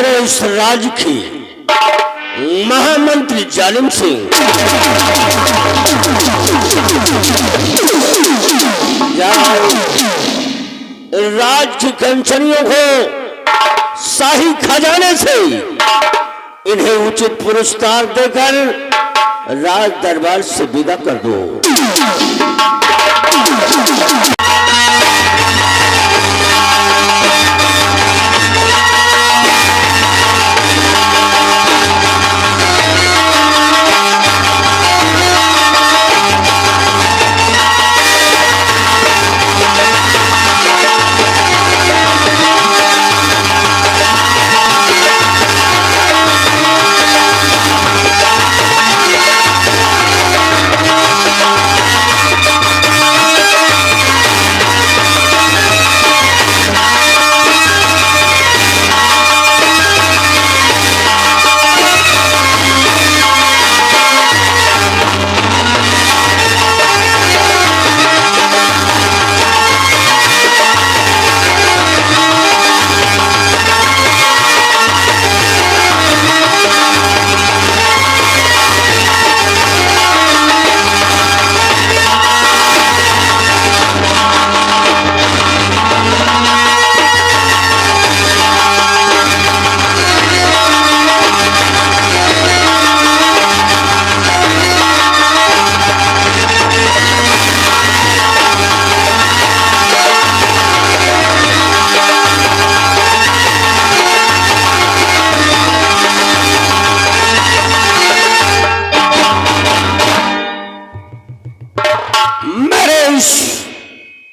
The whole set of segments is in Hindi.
मेरे इस राज्य की महामंत्री जालिम सिंह राज्य की कंचनियों को शाही खजाने से इन्हें उचित पुरस्कार देकर राज दरबार से विदा कर दो।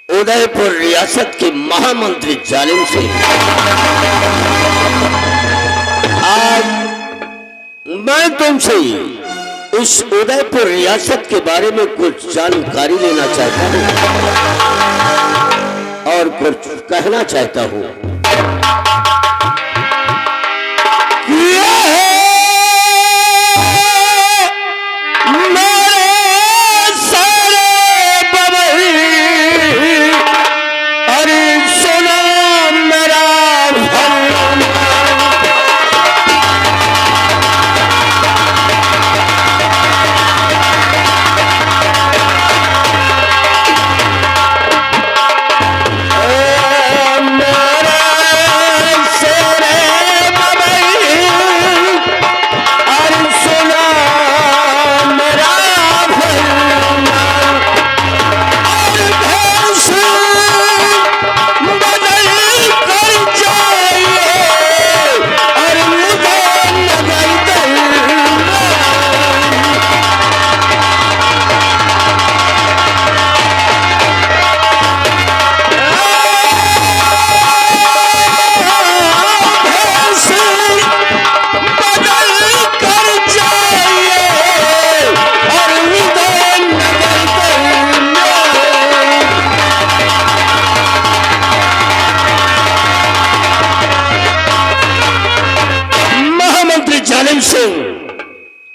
उदयपुर रियासत के महामंत्री जालिम सिंह, आज मैं तुमसे इस उदयपुर रियासत के बारे में कुछ जानकारी लेना चाहता हूं और कुछ कहना चाहता हूं।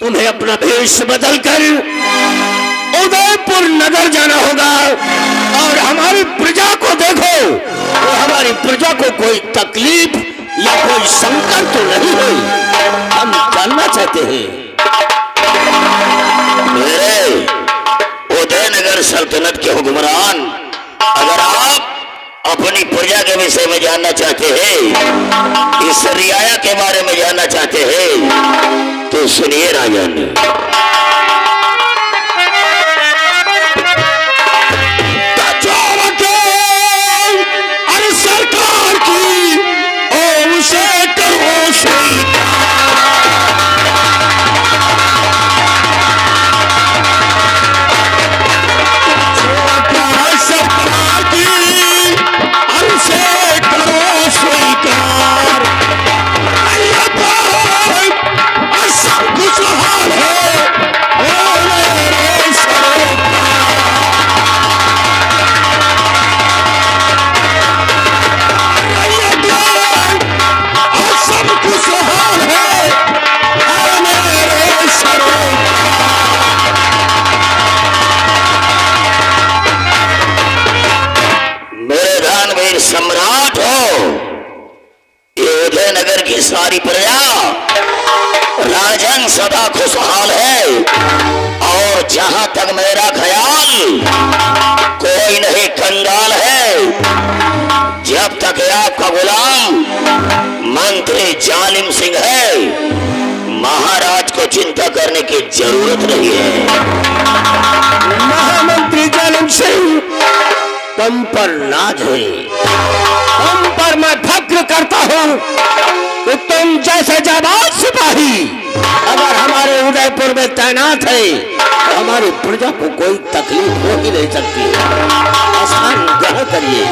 तुम्हें अपना भेष बदलकर उदयपुर नगर जाना होगा और हमारी प्रजा को देखो, तो हमारी प्रजा को कोई तकलीफ या कोई संकट तो नहीं हुई, हम जानना चाहते हैं। मेरे उदयनगर सल्तनत के हुक्मरान, अगर आप अपनी प्रजा के विषय में जानना चाहते हैं, इस रियाया के बारे में जानना चाहते हैं, तो सुनिए राजन। अरे सरकार की ओर से करो सरकार की ओर से करो स्वीकार, सब कुछ हाल है सब कुछ हाल है मेरे दानवीर सम्राट हो, ये उदयनगर की सारी प्रजा राजन सदा खुशहाल है। और जहां तक मेरा ख्याल कोई नहीं कंगाल है जब तक आपका गुलाम मंत्री जालिम सिंह है। महाराज को चिंता करने की जरूरत नहीं है। महामंत्री जालिम सिंह, तुम पर नाज है, तुम पर मैं फक्र करता हूँ कि तुम जैसे जाबाज सिपाही अगर हमारे उदयपुर में तैनात है तो हमारी प्रजा को कोई तकलीफ हो ही नहीं सकती। आसान ग्रहण करिए।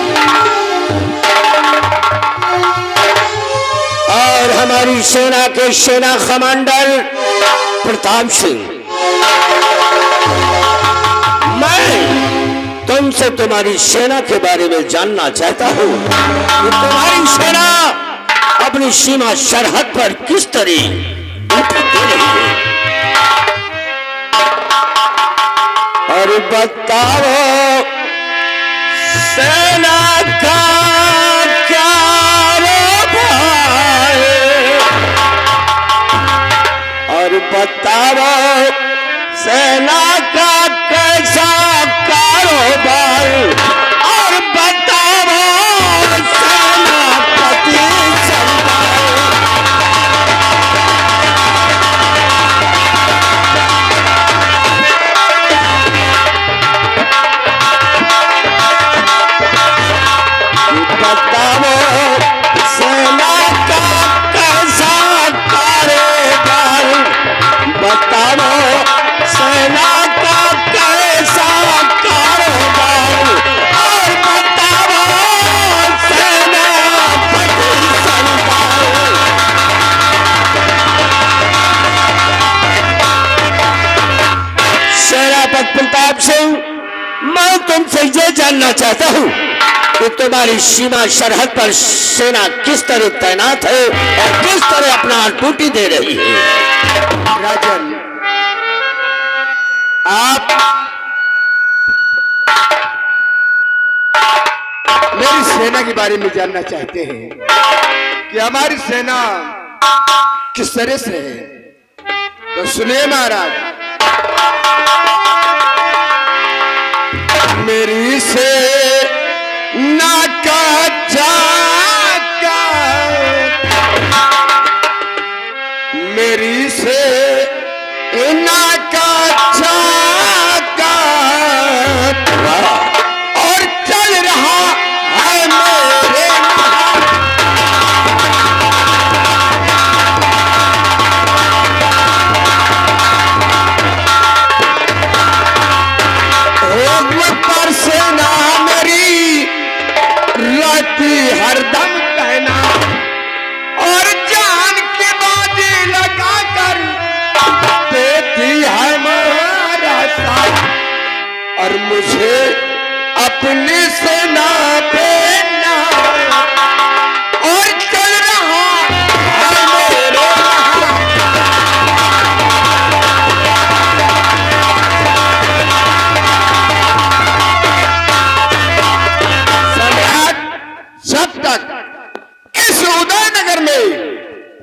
और हमारी सेना के सेना कमांडर प्रताप सिंह, मैं तुमसे तुम्हारी सेना के बारे में जानना चाहता हूँ कि तुम्हारी सेना अपनी सीमा सरहद पर किस तरह ड्यूटी दे रही है। और बताओ सेना का क्या और बताओ सेना का कैसा कारोबार। और बताओ सेनापति बताओ सेना का कैसा कारोबार। बताओ सेना का कैसा कारोबार। और बताओ सेनापति प्रताप सिंह, मैं तुमसे ये जानना चाहता हूँ कि तुम्हारी सीमा सरहद पर सेना किस तरह तैनात है और किस तरह अपना ड्यूटी दे रही है। राजन, आप मेरी सेना के बारे में जानना चाहते हैं कि हमारी सेना किस तरह से है, तो सुनिए महाराज। मेरी सेना का जाका, मेरी सेना का जाका और चल रहा है मेरे पर सेना मेरी रहती हरदम कहना और जान के बाजी लगा कर देती है हमारा साथ। और मुझे अपनी सेना पे और चल रहा है मेरे जब तक इस उदयनगर में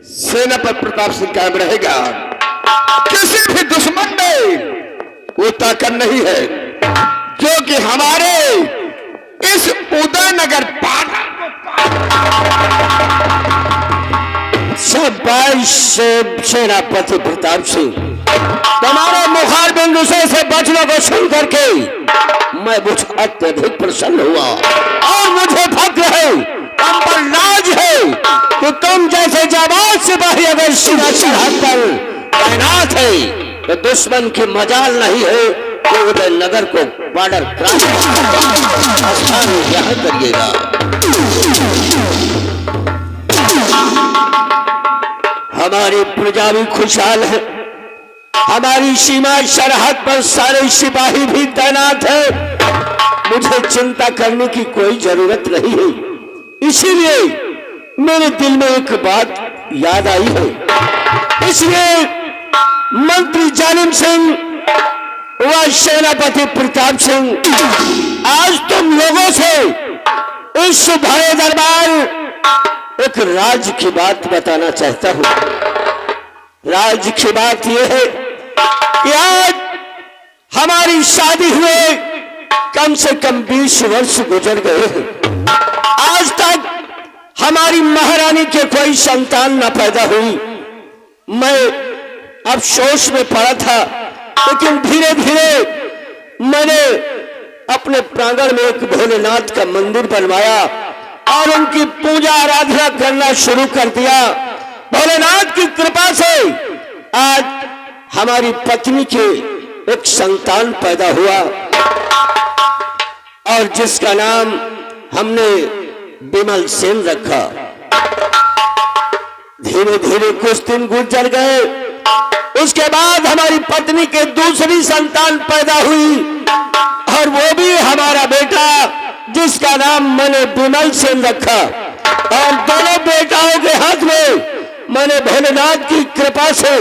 सेना पर प्रताप सिंह कायम रहेगा, किसी भी दुश्मन में वो ताकत नहीं है जो कि हमारे इस उदयनगर पाटन सेनापति प्रताप सिंह, तुम्हारे मुखार बिंदु से बचने को सुन करके मैं मुझ अत्यधिक प्रसन्न हुआ और मुझे फक्र है, तुम पर नाज है कि तुम जैसे जाबाज सिपाही अगर सीधा सरहद पर तैनात है तो दुश्मन की मजाल नहीं है कि उदय नगर को बॉर्डर क्रॉस स्थान यह करिएगा। हमारी प्रजा भी खुशहाल है, हमारी सीमा सरहद पर सारे सिपाही भी तैनात है, मुझे चिंता करने की कोई जरूरत नहीं है। इसीलिए मेरे दिल में एक बात याद आई है, इसलिए मंत्री जालिम सिंह व सेनापति प्रताप सिंह, आज तुम लोगों से इस भरे दरबार एक राज की बात बताना चाहता हूं। राज की बात यह है कि आज हमारी शादी हुए कम से कम 20 वर्ष गुजर गए हैं। आज तक हमारी महारानी के कोई संतान न पैदा हुई। मैं अफसोस में पड़ा था, लेकिन धीरे धीरे मैंने अपने प्रांगण में एक भोलेनाथ का मंदिर बनवाया और उनकी पूजा आराधना करना शुरू कर दिया। भोलेनाथ की कृपा से आज हमारी पत्नी के एक संतान पैदा हुआ और जिसका नाम हमने विमल सेन रखा। धीरे धीरे कुछ दिन गुजर गए। उसके बाद हमारी पत्नी के दूसरी संतान पैदा हुई और वो भी हमारा बेटा, जिसका नाम मैंने विमल सेन रखा। और दोनों बेटाओं के हाथ में मैंने भोलेनाथ की कृपा से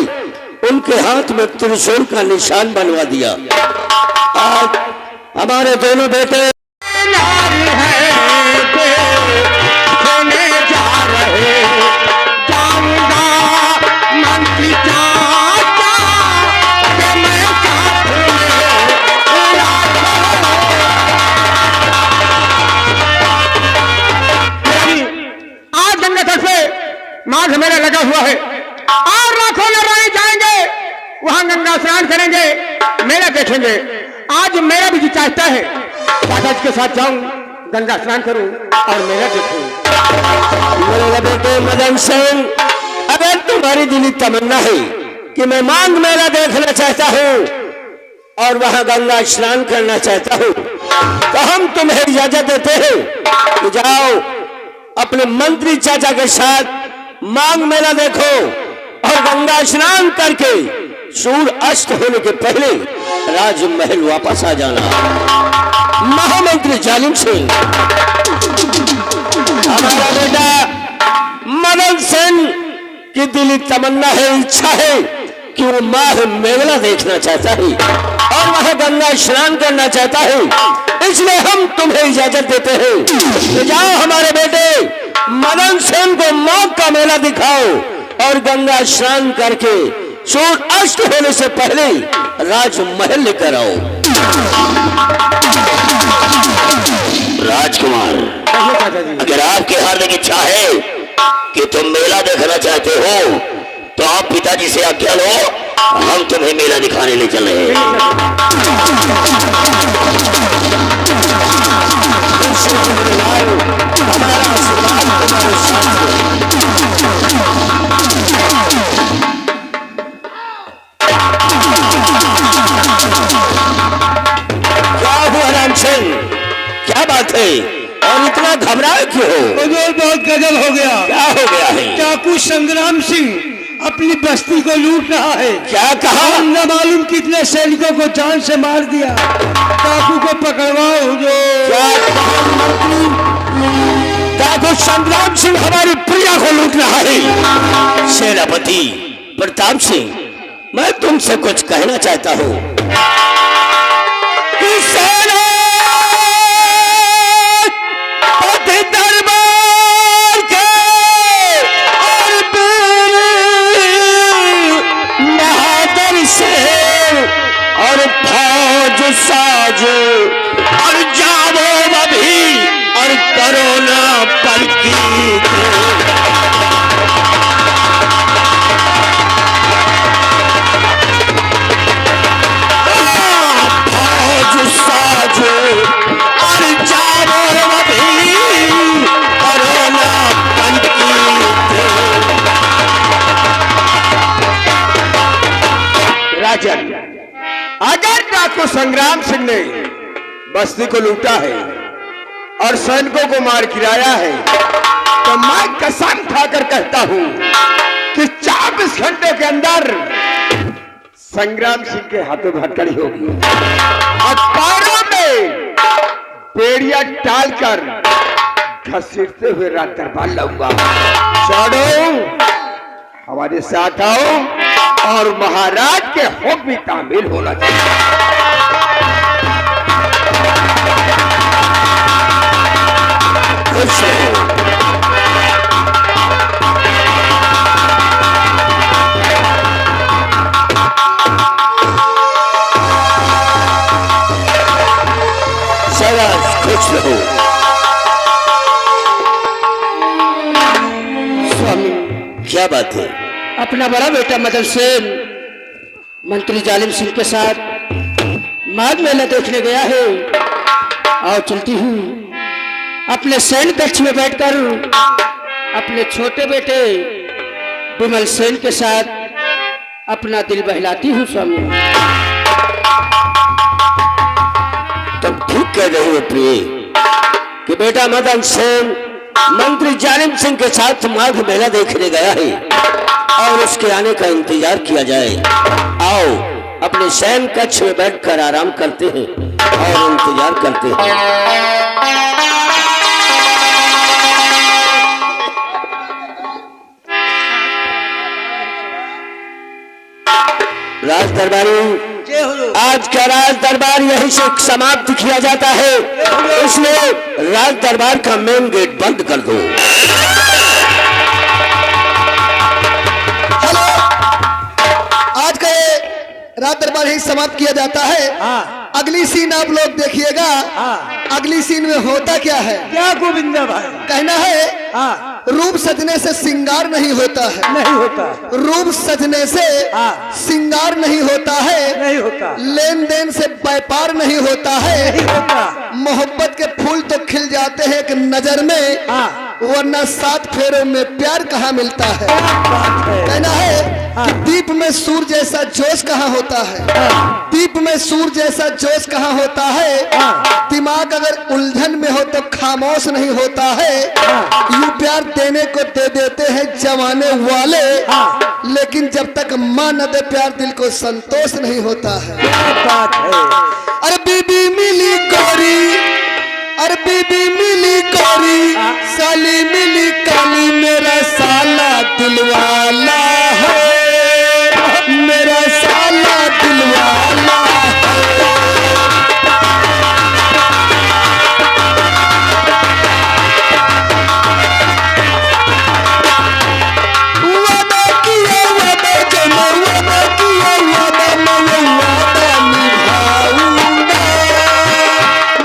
उनके हाथ में त्रिशूल का निशान बनवा दिया। आज हमारे दोनों बेटे माघ मेला लगा हुआ है और लाखों नारायण जाएंगे वहां गंगा स्नान करेंगे, मेला देखेंगे। आज मेरा भी जी चाहता है दादाजी के साथ जाऊं, गंगा स्नान करूं और मेला देखूं। मेरे बेटे मदन सेन, अगर तुम्हारी दिली तमन्ना है कि मैं माघ मेला देखना चाहता हूं और वहां गंगा स्नान करना चाहता हूं, तो हम तुम्हें इजाजत देते हैं कि जाओ अपने मंत्री चाचा के साथ माघ मेला देखो और गंगा स्नान करके सूर्य अस्त होने के पहले राजमहल वापस आ जाना। महामंत्री जालिम सिंह, हमारा बेटा मदन सेन की दिली तमन्ना है, इच्छा है कि वो माघ मेला देखना चाहता है और वह गंगा स्नान करना चाहता है। इसलिए हम तुम्हें इजाजत देते हैं कि जाओ हमारे बेटे मदन सेन को माघ का मेला दिखाओ और गंगा स्नान करके सूर्य अस्त होने से पहले राजमहल लेकर आओ। राजकुमार, अगर आपकी हार्दिक इच्छा है कि तुम मेला देखना चाहते हो तो आप पिताजी से आज्ञा लो, हम तुम्हें मेला दिखाने ले चल रहे हैं। क्या हुआ राम सिंह, क्या बात है और इतना घबराए क्यों हो? हुजूर बहुत गजब हो गया। क्या हो गया है? डाकू संग्राम सिंह अपनी बस्ती को लूट रहा है। क्या कहा? न मालूम कितने सैनिकों को जान से मार दिया। डाकू को पकड़वाओ हुजूर। डाकू संग्राम सिंह हमारी प्रिया को लूट रहा है। सेनापति प्रताप सिंह, मैं तुमसे कुछ कहना चाहता हूँ। दरबार के और बहादुर से और फौज साज और जाओ अभी और करोना पलकी फौज साज और जाओ अभी करोना पलकी। राजन, अगर डाकू संग्राम सिंह ने बस्ती को लूटा है और सैनिकों को मार गिराया है तो मैं कसम खाकर कहता हूं कि 24 घंटे के अंदर संग्राम सिंह के हाथों में हथकड़ी होगी और पैरों में बेड़िया डालकर घसीटते हुए रात दरबार लाऊंगा। चढ़ो, हमारे साथ आओ और महाराज के हुक्म में तामील होना चाहिए। क्या बात है? अपना बड़ा बेटा मदन सेन मंत्री जालिम सिंह के साथ माघ मेला देखने गया है। और चलती हूँ अपने सैन्य कक्ष में बैठकर अपने छोटे बेटे विमल सेन के साथ अपना दिल बहलाती हूँ स्वामी। तुम ठीक कह रही हो प्रिय कि बेटा मदन सेन मंत्री जालिम सिंह के साथ माघ मेला देखने गया है और उसके आने का इंतजार किया जाए। आओ अपने सैन कक्ष में बैठकर आराम करते हैं और इंतजार करते हैं। राज दरबारी, आज का राज दरबार यहीं से समाप्त किया जाता है, इसलिए राज दरबार का मेन गेट बंद कर दो। हेलो, आज का ये रात दरबार ही समाप्त किया जाता है। अगली सीन आप लोग देखिएगा। अगली सीन में होता क्या है? क्या गोविंदा भाई? कहना है रूप सजने से श्रृंगार नहीं होता है। नहीं होता। रूप सजने से श्रृंगार नहीं होता है। नहीं होता। लेन देन से व्यापार नहीं होता है। नहीं होता। मोहब्बत के फूल तो खिल जाते हैं एक नजर में, वरना 7 फेरों में प्यार कहाँ मिलता है। कहना है कि दीप में सूर जैसा जोश कहाँ होता है। दीप में सूर जैसा जोश कहाँ होता है। दिमाग अगर उलझन में हो तो खामोश नहीं होता है। यूं प्यार देने को दे देते हैं जवाने वाले, लेकिन जब तक मां न दे प्यार दिल को संतोष नहीं होता है। बात है। अरे बीबी मिली गोरी, अरे बीबी मिली गोरी, साली मिली काली, मेरा साला दिलवाला है, मेरा साला दिलवाला वादा किया वादा जमा, वादा किया वादा मैं वादा निभाऊंगा,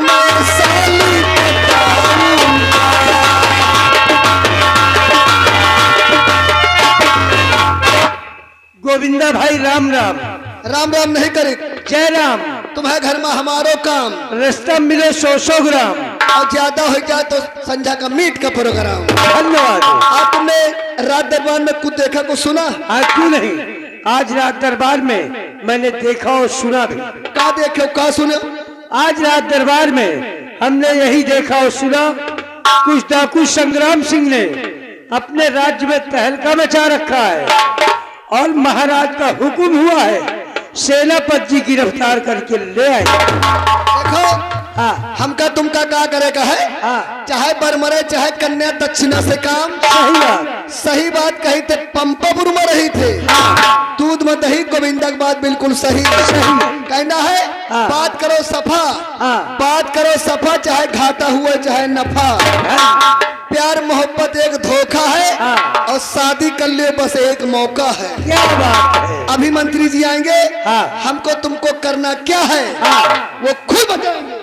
मैं साली बताऊंगा। गोविंदा भाई राम राम। राम राम नहीं करे, जय राम। तुम्हारे घर में हमारो काम, रास्ता मिले 100 ग्राम। और ज्यादा हो जाए तो संध्या का मीट का प्रोग्राम। धन्यवाद। आपने रात दरबार में कुछ देखा कुछ सुना? आज क्यों नहीं, आज रात दरबार में मैंने देखा और सुना भी। का देखे का सुने? आज रात दरबार में हमने यही देखा और सुना, कुछ डाकू संग्राम सिंह ने अपने राज्य में तहलका मचा रखा है और महाराज का हुक्म हुआ है सेनापति जी गिरफ्तार करके ले आए। देखो हमका तुमका का करेगा है, चाहे बर मरे चाहे कन्या दक्षिणा से काम। सही बात। सही बात कही थे, पंपापुर में रही थे, दूध में दही गोविंदा की बात बिल्कुल सही। कहना है बात करो सफा, बात करो सफा, चाहे घाटा हुआ चाहे नफा। प्यार मोहब्बत एक धोखा है और शादी कर लियो बस एक मौका है। क्या बात है। अभी मंत्री जी आएंगे, हमको तुमको करना क्या है वो खुद बताएंगे।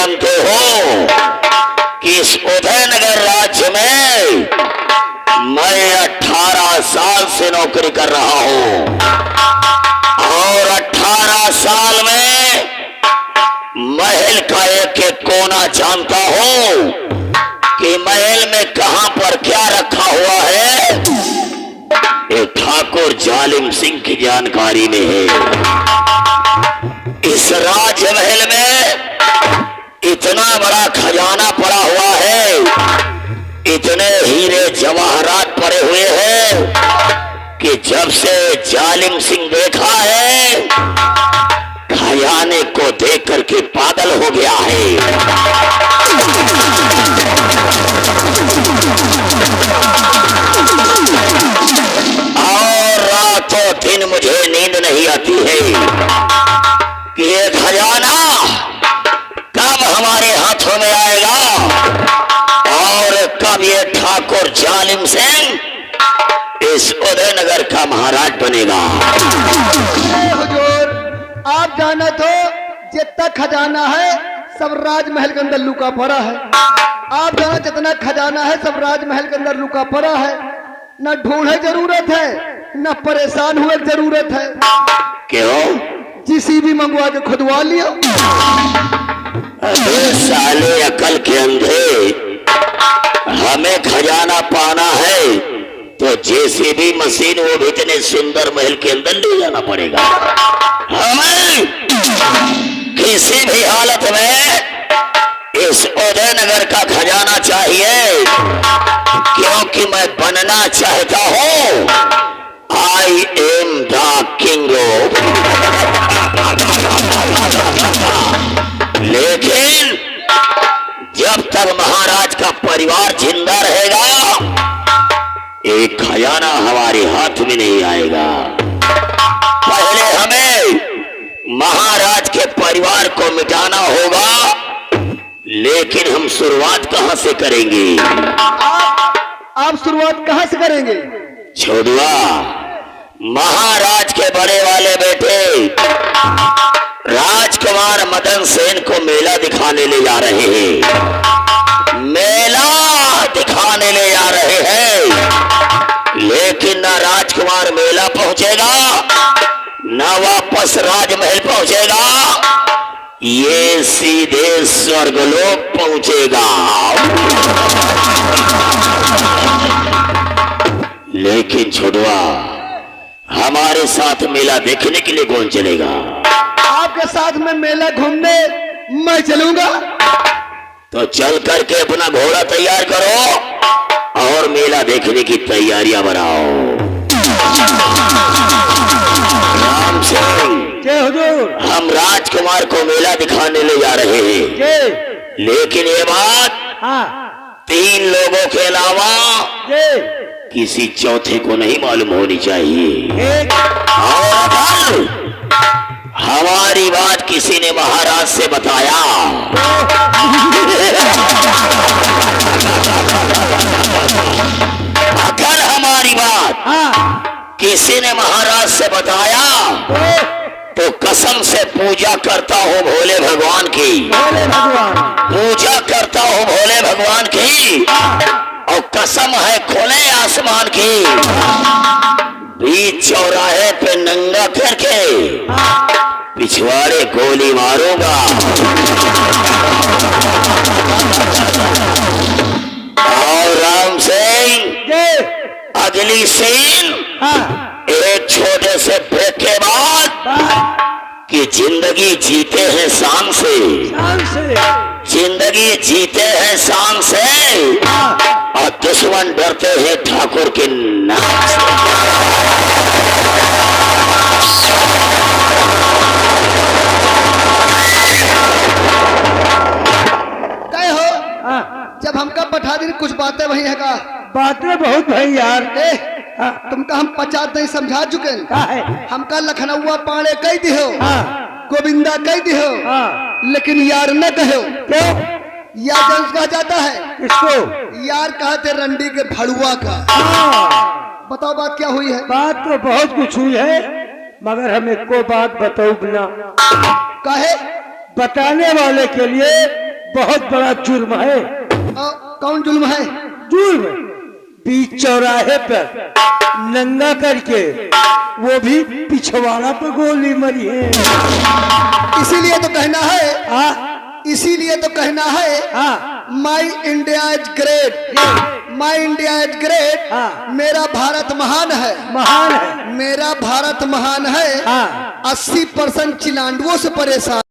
जानते हो कि इस उदयनगर राज्य में मैं 18 साल से नौकरी कर रहा हूं और 18 साल में महल का एक एक कोना जानता हूं कि महल में कहां पर क्या रखा हुआ है, ये ठाकुर जालिम सिंह की जानकारी में है। इस राजमहल में इतना बड़ा खजाना पड़ा हुआ है, इतने हीरे जवाहरात पड़े हुए हैं कि जब से जालिम सिंह देखा है खजाने को देख करके पागल हो गया है। और रातों दिन मुझे नींद नहीं आती है कि ये खजाना कब हमारे हाथों में आएगा और कब ये ठाकुर जालिम सिंह इस उदयनगर का महाराज बनेगा। हुजूर, आप जाना तो जितना खजाना है सब राजमहल के अंदर लुका पड़ा है। आप जाना जितना खजाना है सब राजमहल के अंदर लुका पड़ा है। न ढूंढे जरूरत है न परेशान हुए जरूरत है। क्यों? जीसीबी मंगवा के खुदवा लिया। अरे साले अकल के अंधे, हमें खजाना पाना है तो जेसीबी मशीन वो भी इतने सुंदर महल के अंदर ले जाना पड़ेगा। हमें किसी भी हालत में इस उदयनगर का खजाना चाहिए क्योंकि मैं बनना चाहता हूं आई एम द किंग। लेकिन जब तक महाराज का परिवार जिंदा रहेगा एक खजाना हमारे हाथ में नहीं आएगा। पहले हमें महाराज के परिवार को मिटाना होगा, लेकिन हम शुरुआत कहां से करेंगे? आप शुरुआत कहां से करेंगे? छोड़ुआ, महाराज के बड़े वाले बेटे राजकुमार मदन सेन को मेला दिखाने ले जा रहे हैं। मेला दिखाने ले जा रहे हैं, लेकिन ना राजकुमार मेला पहुंचेगा ना वापस राजमहल पहुंचेगा, ये सीधे स्वर्गलोक पहुंचेगा। लेकिन छोड़ुआ, हमारे साथ मेला देखने के लिए कौन चलेगा? आपके साथ में मेला घूमने मैं चलूंगा। तो चल करके अपना घोड़ा तैयार करो और मेला देखने की तैयारियां बनाओ। राम सिंह, जय हुजूर। हम राजकुमार को मेला दिखाने ले जा रहे हैं, जय। लेकिन ये बात हाँ। 3 लोगों के अलावा जय। किसी चौथे को नहीं मालूम होनी चाहिए। एक। और अगर हमारी बात किसी ने महाराज से बताया अगर हमारी बात हाँ। किसी ने महाराज से बताया तो कसम से पूजा करता हूँ भोले भगवान की, भोले भगवान। पूजा करता हूँ भोले भगवान की, और कसम है खुले आसमान की, बीच चौराहे पे नंगा करके पिछवाड़े गोली मारूंगा। और राम सिंह, अगली सीन एक छोटे से ब्रेक के बाद कि जिंदगी जीते हैं शान से, जिंदगी जीते हैं शान से, और दुश्मन डरते हैं ठाकुर के नाम से। जब हमका बैठा दी कुछ बातें वही है का? बातें बहुत भाई यार। तुमका हम 50 नहीं समझा चुके है? हमका लखनऊआ पाड़े कह दिहो, गोविंदा कह दिहो, लेकिन यार न कहो। क्यों? यार जंस कहा जाता है। किसको? यार कहते रंडी के भड़ुआ का। बताओ बात क्या हुई है? बात तो बहुत कुछ हुई है, मगर हमें को बात बताओ बिना काहे? बताने वाले के लिए बहुत बड़ा जुर्म है। कौन जुल्म है? जुर्म बीच चौराहे पर नंगा करके, वो भी पिछवाड़ा पर गोली मरी है। इसीलिए तो कहना है, हाँ इसीलिए तो कहना है, हाँ my India is great, my India is great. हाँ। मेरा भारत महान है, महान है। मेरा भारत महान है। हाँ 80% चिलांडुओं से परेशान।